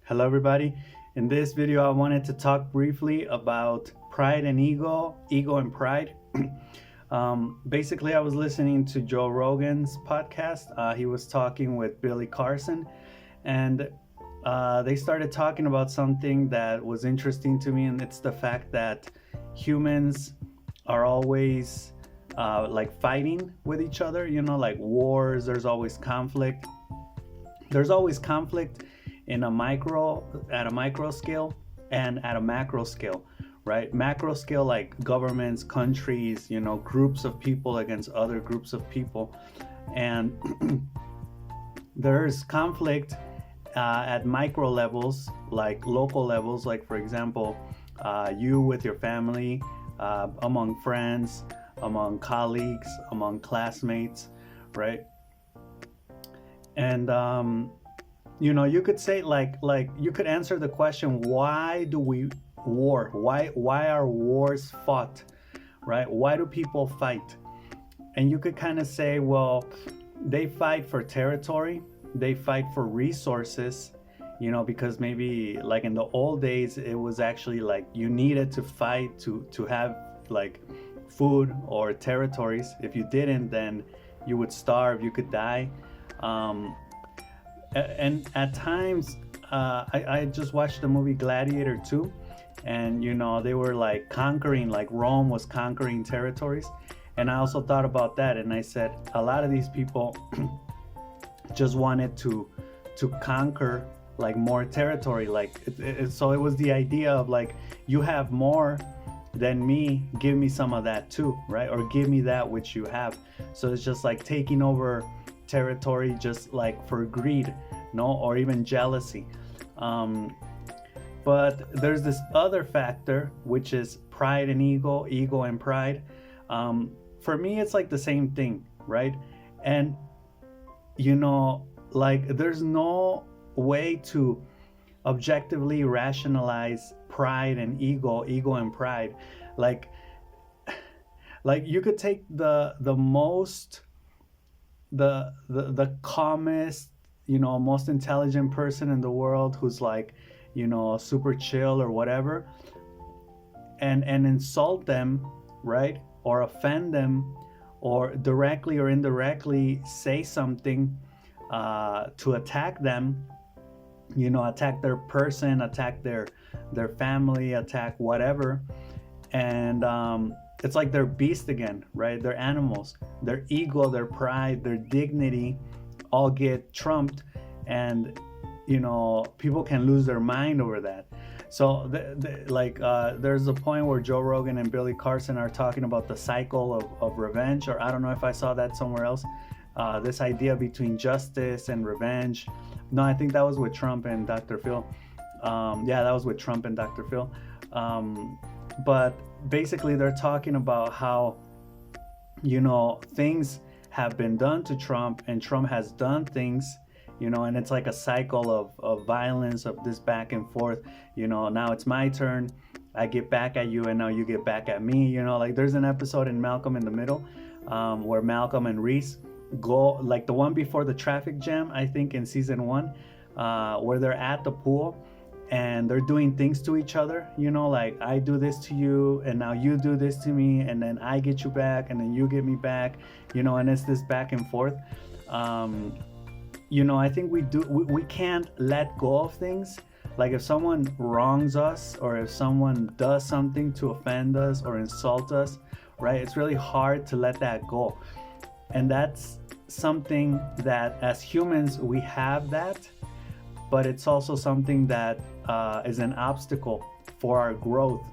Hello everybody. In this video I wanted to talk briefly about pride and ego and pride. Basically I was listening to Joe Rogan's podcast. He was talking with Billy Carson, and they started talking about something that was interesting to me, and it's the fact that humans are always like fighting with each other, like wars. There's always conflict in at a micro scale and at a macro scale, right? Macro scale, like governments, countries, groups of people against other groups of people. And there's conflict at micro levels, like local levels, like for example, you with your family, among friends, among colleagues, among classmates, right? And you could say, like you could answer the question, why do we war? Why are wars fought, right? Why do people fight? And you could kind of say, well, they fight for territory, they fight for resources, because maybe like in the old days it was actually like you needed to fight to have like food or territories. If you didn't, then you would starve, you could die. And at times, I just watched the movie Gladiator 2, and they were like conquering, like Rome was conquering territories. And I also thought about that, and I said a lot of these people just wanted to conquer like more territory, like so it was the idea of like, you have more than me, give me some of that too, right? Or give me that which you have. So it's just like taking over territory, just like for greed, or even jealousy. But there's this other factor, which is pride and ego and pride. For me, it's like the same thing, right? And like there's no way to objectively rationalize pride and ego and pride. Like you could take the calmest, most intelligent person in the world, who's like, super chill or whatever, and insult them, right? Or offend them, or directly or indirectly say something to attack them, attack their person, attack their family, attack whatever. And it's like they're beast again, right? They're animals. Their ego, their pride, their dignity all get trumped, and people can lose their mind over that. So there's a point where Joe Rogan and Billy Carson are talking about the cycle of revenge, or I don't know if I saw that somewhere else. This idea between justice and revenge. No, I think that was with Trump and Dr. Phil. Yeah, that was with Trump and Dr. Phil. But basically they're talking about how, things have been done to Trump, and Trump has done things, and it's like a cycle of violence, of this back and forth. Now it's my turn, I get back at you, and now you get back at me. Like there's an episode in Malcolm in the Middle, where Malcolm and Reese go, like the one before the traffic jam, I think in season 1, where they're at the pool and they're doing things to each other, like I do this to you and now you do this to me, and then I get you back and then you get me back, and it's this back and forth. I think we can't let go of things. Like if someone wrongs us, or if someone does something to offend us or insult us, right, it's really hard to let that go. And that's something that as humans we have that, but it's also something that is an obstacle for our growth,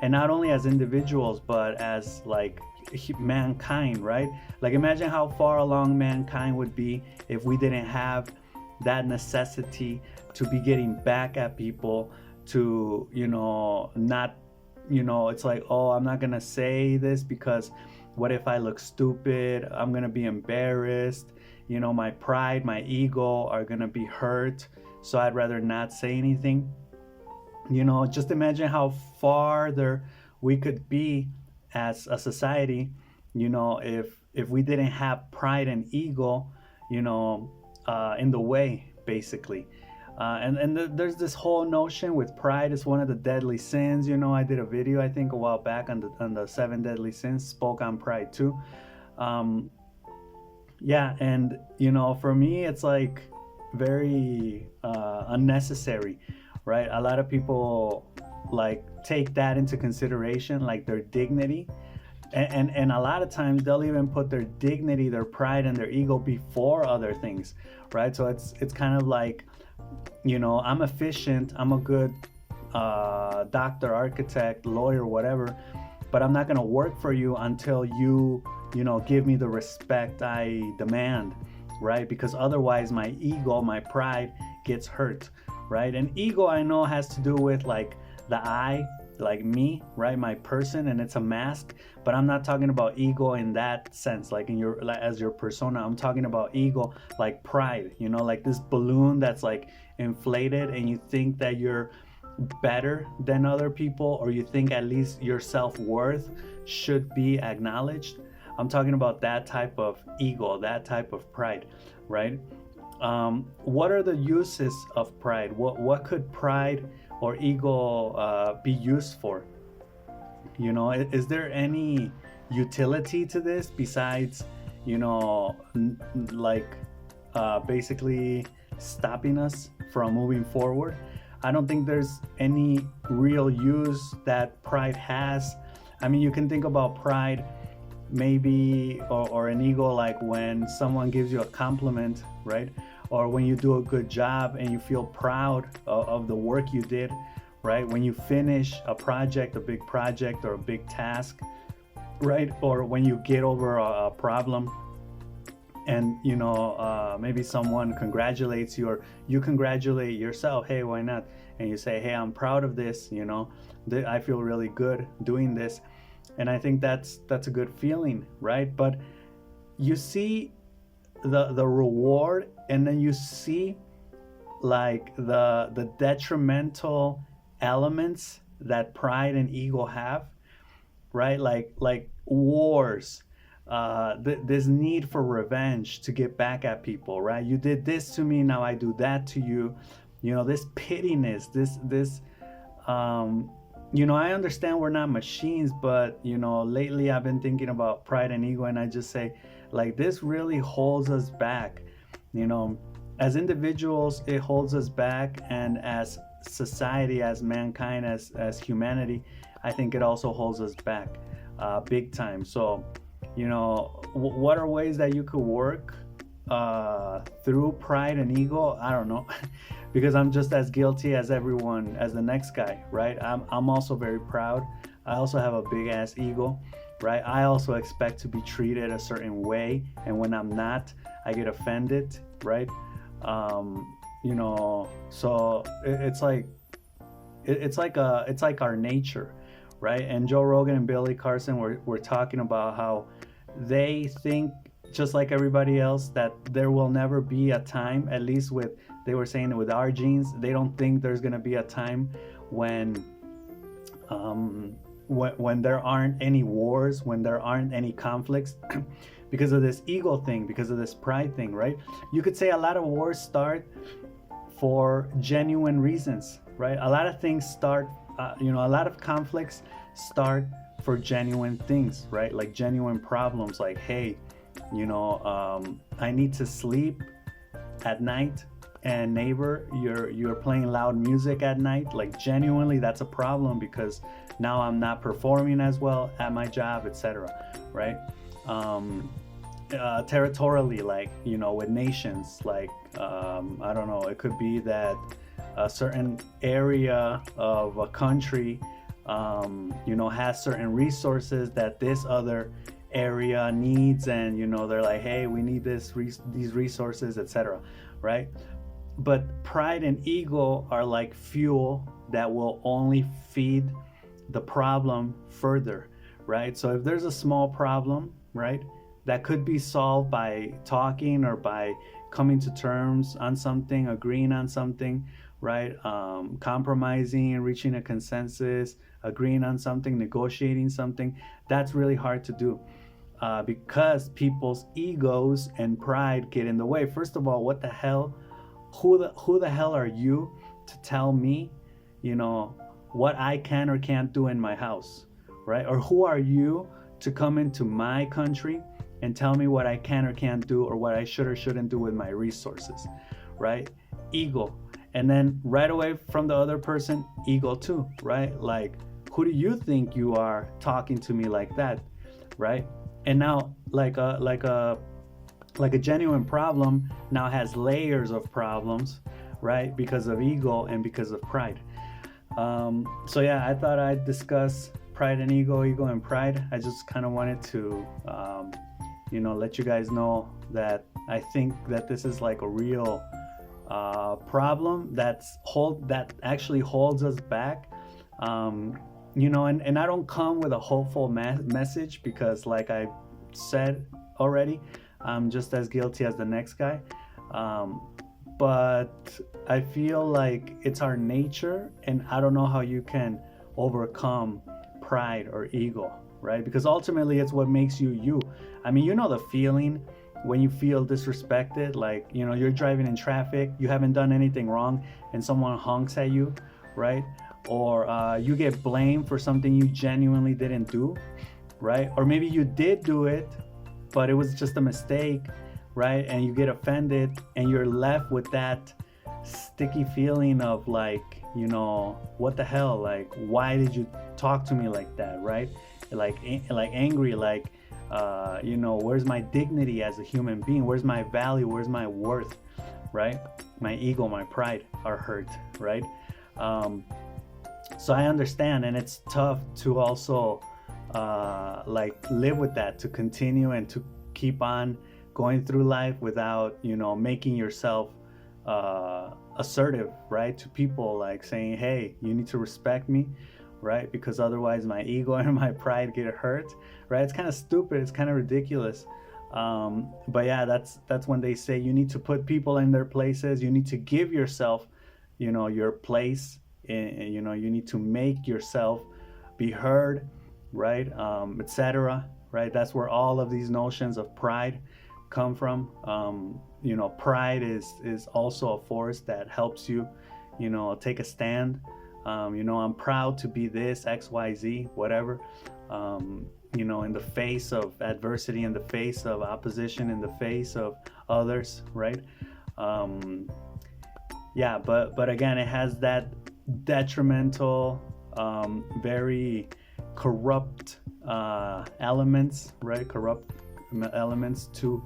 and not only as individuals but as like mankind, right? Like imagine how far along mankind would be if we didn't have that necessity to be getting back at people, to not, it's like, oh, I'm not gonna say this because what if I look stupid? I'm gonna be embarrassed, my pride, my ego are gonna be hurt, so I'd rather not say anything. Just imagine how farther we could be as a society, if we didn't have pride and ego, in the way, basically. There's this whole notion with pride is one of the deadly sins. I did a video, I think, a while back on the seven deadly sins, spoke on pride too. Um, yeah, and for me, it's like very unnecessary, right? A lot of people like take that into consideration, like their dignity, and a lot of times they'll even put their dignity, their pride, and their ego before other things, right? So it's kind of like, I'm efficient, I'm a good doctor, architect, lawyer, whatever, but I'm not going to work for you until you give me the respect I demand, right? Because otherwise my ego, my pride gets hurt, right? And ego, I know, has to do with like the I, like me, right? My person, and it's a mask. But I'm not talking about ego in that sense, like as your persona. I'm talking about ego like pride, like this balloon that's like inflated, and you think that you're better than other people, or you think at least your self-worth should be acknowledged. I'm talking about that type of ego, that type of pride, right? What are the uses of pride? What could pride or ego be used for? Is there any utility to this besides, like basically stopping us from moving forward? I don't think there's any real use that pride has. I mean, you can think about pride maybe, or an ego, like when someone gives you a compliment, right? Or when you do a good job and you feel proud of the work you did, right? When you finish a project, a big project or a big task, right? Or when you get over a problem, and maybe someone congratulates you, or you congratulate yourself, hey, why not? And you say, hey, I'm proud of this, I feel really good doing this. And I think that's a good feeling, right? But you see the reward, and then you see like the detrimental elements that pride and ego have, right? Like wars, this need for revenge to get back at people, right? You did this to me, now I do that to you. This pittiness, this I understand we're not machines, but lately I've been thinking about pride and ego, and I just say, like, this really holds us back. As individuals, it holds us back, and as society, as mankind, as humanity, I think it also holds us back big time. So what are ways that you could work through pride and ego? I don't know. Because I'm just as guilty as everyone, as the next guy, right? I'm also very proud. I also have a big ass ego, right? I also expect to be treated a certain way, and when I'm not, I get offended, right? So it's like our nature, right? And Joe Rogan and Billy Carson were talking about how they think, just like everybody else, that there will never be a time, at least they were saying with our genes, they don't think there's going to be a time when there aren't any wars, when there aren't any conflicts, because of this ego thing, because of this pride thing, right? You could say a lot of wars start for genuine reasons, right? A lot of things start, a lot of conflicts start for genuine things, right? Like genuine problems, like, hey, I need to sleep at night, and neighbor, you're playing loud music at night. Like, genuinely, that's a problem, because now I'm not performing as well at my job, etc., right? Territorially, like, with nations, like, I don't know, it could be that a certain area of a country has certain resources that this other area needs, and they're like, hey, we need these resources, etc., right? But pride and ego are like fuel that will only feed the problem further, right? So if there's a small problem, right, that could be solved by talking, or by coming to terms on something, agreeing on something, right? Compromising, reaching a consensus, agreeing on something, negotiating something, that's really hard to do. Because people's egos and pride get in the way. First of all, what the hell who the hell are you to tell me, you know, what I can or can't do in my house, right? Or who are you to come into my country and tell me what I can or can't do, or what I should or shouldn't do with my resources, right? Ego. And then right away from the other person, ego too, right? Like, who do you think you are talking to me like that, right? And now like a genuine problem now has layers of problems, right? Because of ego and because of pride. So yeah, I thought I'd discuss pride and ego and pride. I just kind of wanted to, you know, let you guys know that I think that this is like a real problem that actually holds us back. You know, and I don't come with a hopeful message, because like I said already, I'm just as guilty as the next guy. But I feel like it's our nature, and I don't know how you can overcome pride or ego, right? Because ultimately it's what makes you you. I mean, you know the feeling when you feel disrespected, like, you know, you're driving in traffic, you haven't done anything wrong, and someone honks at you, right? Or you get blamed for something you genuinely didn't do, right? Or maybe you did do it, but it was just a mistake, right? And you get offended, and you're left with that sticky feeling of like, you know, what the hell? Like, why did you talk to me like that, right? Like angry, like, you know, where's my dignity as a human being? Where's my value? Where's my worth, right? My ego, my pride are hurt, right? So I understand, and it's tough to also like live with that, to continue and to keep on going through life without, you know, making yourself assertive, right, to people, like saying, hey, you need to respect me, right, because otherwise my ego and my pride get hurt, right? It's kind of stupid, it's kind of ridiculous, but yeah, that's when they say you need to put people in their places, you need to give yourself, you know, your place, you know, you need to make yourself be heard, right, etc., right? That's where all of these notions of pride come from. You know, pride is also a force that helps you, you know, take a stand. You know, I'm proud to be this, XYZ, whatever, you know, in the face of adversity, in the face of opposition, in the face of others, right? Yeah, but again, it has that detrimental, very corrupt elements, right? Corrupt elements to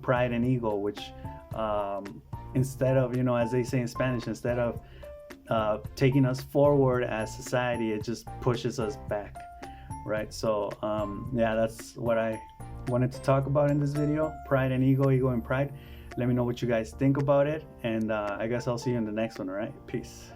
pride and ego, which instead of, you know, as they say in Spanish, instead of taking us forward as society, it just pushes us back, right? So yeah, that's what I wanted to talk about in this video: pride and ego and pride. Let me know what you guys think about it, and I guess I'll see you in the next one. All right, peace.